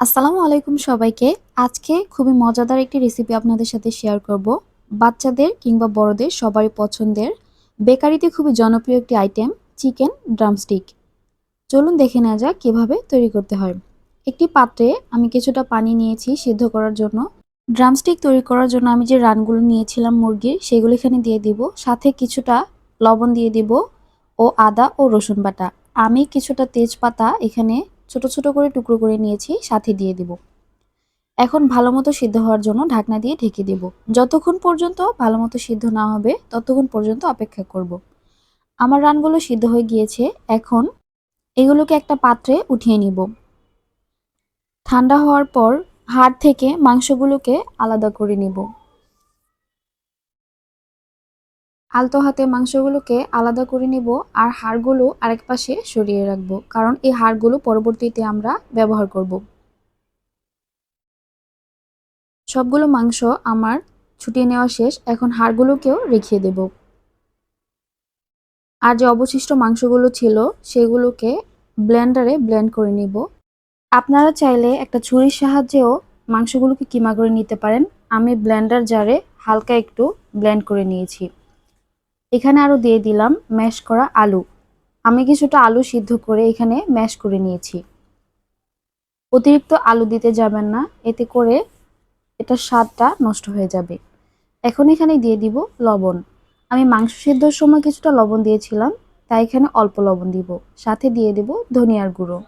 আসসালামু আলাইকুম সবাইকে। আজকে খুবই মজাদার একটি রেসিপি আপনাদের সাথে শেয়ার করব। বাচ্চাদের কিংবা বড়দের সবারই পছন্দের বেকারিতে খুবই জনপ্রিয় একটি আইটেম চিকেন ড্রামস্টিক। চলুন দেখে নেওয়া যাক কিভাবে তৈরি করতে হয়। একটি পাত্রে আমি কিছুটা পানি নিয়েছি সিদ্ধ করার জন্য। ড্রামস্টিক তৈরি করার জন্য আমি যে রানগুলো নিয়েছিলাম মুরগির সেগুলো এখানে দিয়ে দিব। সাথে কিছুটা লবণ দিয়ে দিব ও আদা ও রসুন বাটা। আমি কিছুটা তেজপাতা এখানে ছোট ছোট করে টুকরো করে নিয়েছি, সাথে দিয়ে দিব। এখন ভালোমতো সিদ্ধ হওয়ার জন্য ঢাকনা দিয়ে ঢেকে দেব। যতক্ষণ পর্যন্ত ভালোমতো সিদ্ধ না হবে ততক্ষণ পর্যন্ত অপেক্ষা করব। আমার রানগুলো সিদ্ধ হয়ে গিয়েছে। এখন এগুলোকে একটা পাত্রে উঠিয়ে নিব। ঠান্ডা হওয়ার পর হাড় থেকে মাংসগুলোকে আলাদা করে নিব। আলতো হাতে মাংসগুলোকে আলাদা করে নিব আর হাড়গুলো আরেক পাশে সরিয়ে রাখবো, কারণ এই হাড়গুলো পরবর্তীতে আমরা ব্যবহার করব। সবগুলো মাংস আমার ছুটিয়ে নেওয়া শেষ। এখন হাড়গুলোকেও রেখে দেব। আর যে অবশিষ্ট মাংসগুলো ছিল সেগুলোকে ব্লেন্ডারে ব্লেন্ড করে নিব। আপনারা চাইলে একটা ছুরির সাহায্যেও মাংসগুলোকে কিমা করে নিতে পারেন। আমি ব্লেন্ডার জারে হালকা একটু ব্লেন্ড করে নিয়েছি। এখানে আরও দিয়ে দিলাম ম্যাশ করা আলু। আমি কিছুটা আলু সিদ্ধ করে এখানে ম্যাশ করে নিয়েছি। অতিরিক্ত আলু দিতে যাবেন না, এতে করে এটার স্বাদটা নষ্ট হয়ে যাবে। এখন এখানে দিয়ে দিব লবণ। আমি মাংস সিদ্ধর সময় কিছুটা লবণ দিয়েছিলাম, তাই এখানে অল্প লবণ দিব। সাথে দিয়ে দিব ধনিয়ার গুঁড়ো,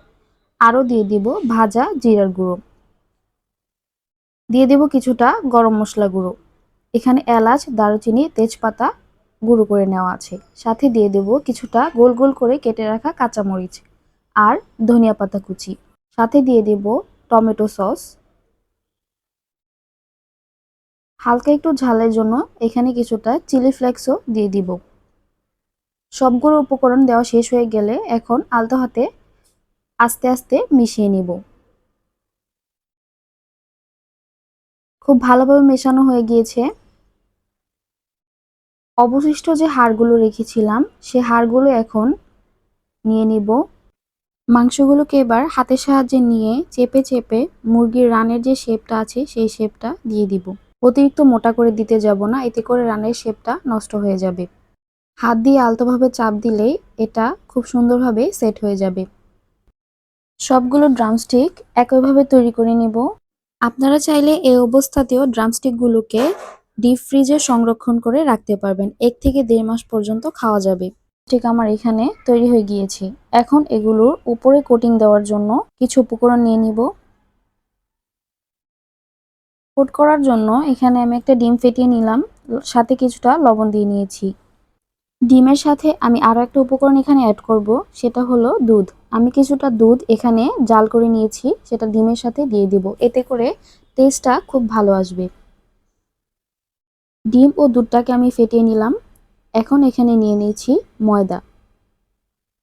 আরও দিয়ে দিব ভাজা জিরার গুঁড়ো, দিয়ে দেব কিছুটা গরম মশলা গুঁড়ো। এখানে এলাচ, দারুচিনি, তেজপাতা গুঁড়ো করে নেওয়া আছে। সাথে দিয়ে দেব কিছুটা গোল গোল করে কেটে রাখা কাঁচামরিচ আর ধনিয়া পাতা কুচি। সাথে দিয়ে দেব টমেটো সস। হালকা একটু ঝালের জন্য এখানে কিছুটা চিলি ফ্লেক্সও দিয়ে দিব। সবগুলো উপকরণ দেওয়া শেষ হয়ে গেলে এখন আলতো হাতে আস্তে আস্তে মিশিয়ে নিব। খুব ভালোভাবে মেশানো হয়ে গিয়েছে। অবশিষ্ট যে হাড়গুলো রেখেছিলাম সে হাড়গুলো এখন নিয়ে নিব। মাংসগুলোকে এবার হাতের সাহায্যে নিয়ে চেপে চেপে মুরগির রানের যে শেপটা আছে সেই শেপটা দিয়ে দিব। অতিরিক্ত মোটা করে দিতে যাব না, এতে করে রানের শেপটা নষ্ট হয়ে যাবে। হাত দিয়ে আলতোভাবে চাপ দিলেই এটা খুব সুন্দরভাবে সেট হয়ে যাবে। সবগুলো ড্রামস্টিক একইভাবে তৈরি করে নেব। আপনারা চাইলে এই অবস্থাতেও ড্রামস্টিকগুলোকে ডিপ ফ্রিজে সংরক্ষণ করে রাখতে পারবেন। ১ থেকে ১.৫ মাস পর্যন্ত খাওয়া যাবে। ঠিক আমার এখানে তৈরি হয়ে গিয়েছে। এখন এগুলোর উপরে কোটিং দেওয়ার জন্য কিছু উপকরণ নিয়ে নিব। কোট করার জন্য এখানে আমি একটা ডিম ফেটিয়ে নিলাম, সাথে কিছুটা লবণ দিয়ে নিয়েছি। ডিমের সাথে আমি আরও একটা উপকরণ এখানে অ্যাড করব, সেটা হলো দুধ। আমি কিছুটা দুধ এখানে জাল করে নিয়েছি, সেটা ডিমের সাথে দিয়ে দিব। এতে করে টেস্টটা খুব ভালো আসবে। ডিম ও দুধটাকে আমি ফেটিয়ে নিলাম। এখন এখানে নিয়ে নিয়েছি ময়দা।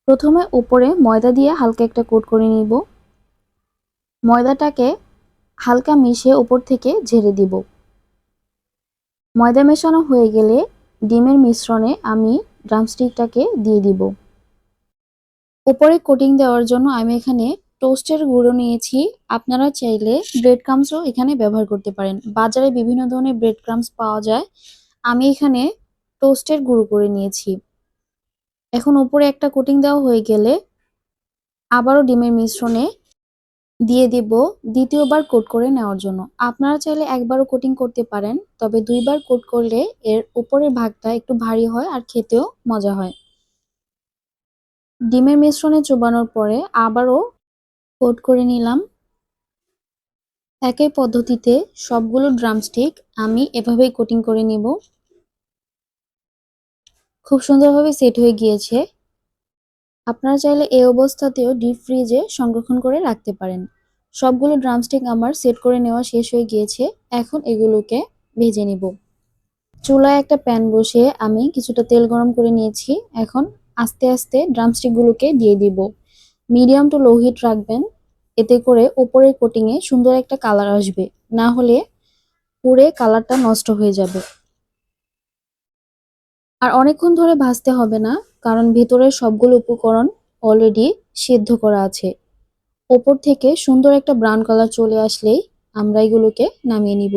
প্রথমে উপরে ময়দা দিয়ে হালকা একটা কোট করে নিব। ময়দাটাকে হালকা মিশিয়ে উপর থেকে ঝেড়ে দিব। ময়দা মেশানো হয়ে গেলে ডিমের মিশ্রণে আমি ড্রামস্টিকটাকে দিয়ে দিব। উপরে কোটিং দেওয়ার জন্য আমি এখানে টোস্টের গুঁড়ো নিয়েছি। আপনারা চাইলে ব্রেড ক্রাম্বসও এখানে ব্যবহার করতে পারেন। বাজারে বিভিন্ন ধরনের ব্রেড ক্রাম্বস পাওয়া যায়। আমি এখানে টোস্টের গুঁড়ো করে নিয়েছি। এখন উপরে একটা কোটিং দেওয়া হয়ে গেলে আবারও ডিমের মিশ্রণে দিয়ে দিব দ্বিতীয়বার কোট করে নেওয়ার জন্য। আপনারা চাইলে একবারও কোটিং করতে পারেন, তবে ২ বার কোট করলে এর উপরের ভাগটা একটু ভারী হয় আর খেতেও মজা হয়। ডিমের মিশ্রণে চোবানোর পরে আবারও কোট করে নিলাম। একই পদ্ধতিতে সবগুলো ড্রামস্টিক আমি এভাবেই কোটিং করে নিব। খুব সুন্দরভাবে সেট হয়ে গিয়েছে। আপনারা চাইলে এই অবস্থাতেও ডিপ ফ্রিজে সংরক্ষণ করে রাখতে পারেন। সবগুলো ড্রামস্টিক আমার সেট করে নেওয়া শেষ হয়ে গিয়েছে। এখন এগুলোকে ভেজে নিব। চুলায় একটা প্যান বসিয়ে আমি কিছুটা তেল গরম করে নিয়েছি। এখন আস্তে আস্তে ড্রামস্টিকগুলোকে দিয়ে দিব। মিডিয়াম টু লো হিট রাখবেন, এতে করে উপরের কোটিংয়ে সুন্দর একটা কালার আসবে। না হলে পুড়ে কালারটা নষ্ট হয়ে যাবে। আর অনেকক্ষণ ধরে ভাজতে হবে না, কারণ ভেতরের সবগুলো উপকরণ অলরেডি সিদ্ধ করা আছে। ওপর থেকে সুন্দর একটা ব্রাউন কালার চলে আসলেই আমরা এগুলোকে নামিয়ে নিব।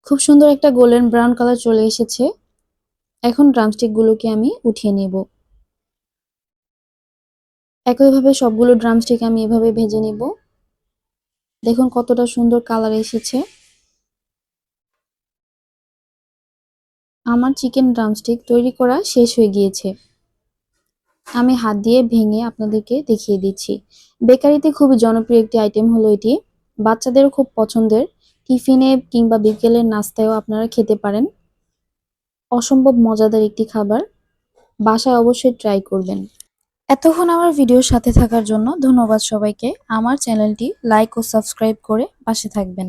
খুব সুন্দর একটা গোল্ডেন ব্রাউন কালার চলে এসেছে। এখন ড্রামস্টিক গুলোকে আমি উঠিয়ে নেব। একইভাবে সবগুলো ড্রামস্টিক আমি এভাবে ভেজে নিব। দেখুন কতটা সুন্দর কালার এসেছে। আমার চিকেন ড্রামস্টিক তৈরি করা শেষ হয়ে গিয়েছে। আমি হাত দিয়ে ভেঙে আপনাদেরকে দেখিয়ে দিচ্ছি। বেকারিতে খুবই জনপ্রিয় একটি আইটেম হলো এটি। বাচ্চাদেরও খুব পছন্দের। টিফিনে কিংবা বিকেলের নাস্তায়ও আপনারা খেতে পারেন। অসম্ভব মজাদার একটি খাবার। বাসায় অবশ্যই ট্রাই করবেন। এতক্ষণ আমার ভিডিওর সাথে থাকার জন্য ধন্যবাদ সবাইকে। আমার চ্যানেলটি লাইক ও সাবস্ক্রাইব করে পাশে থাকবেন।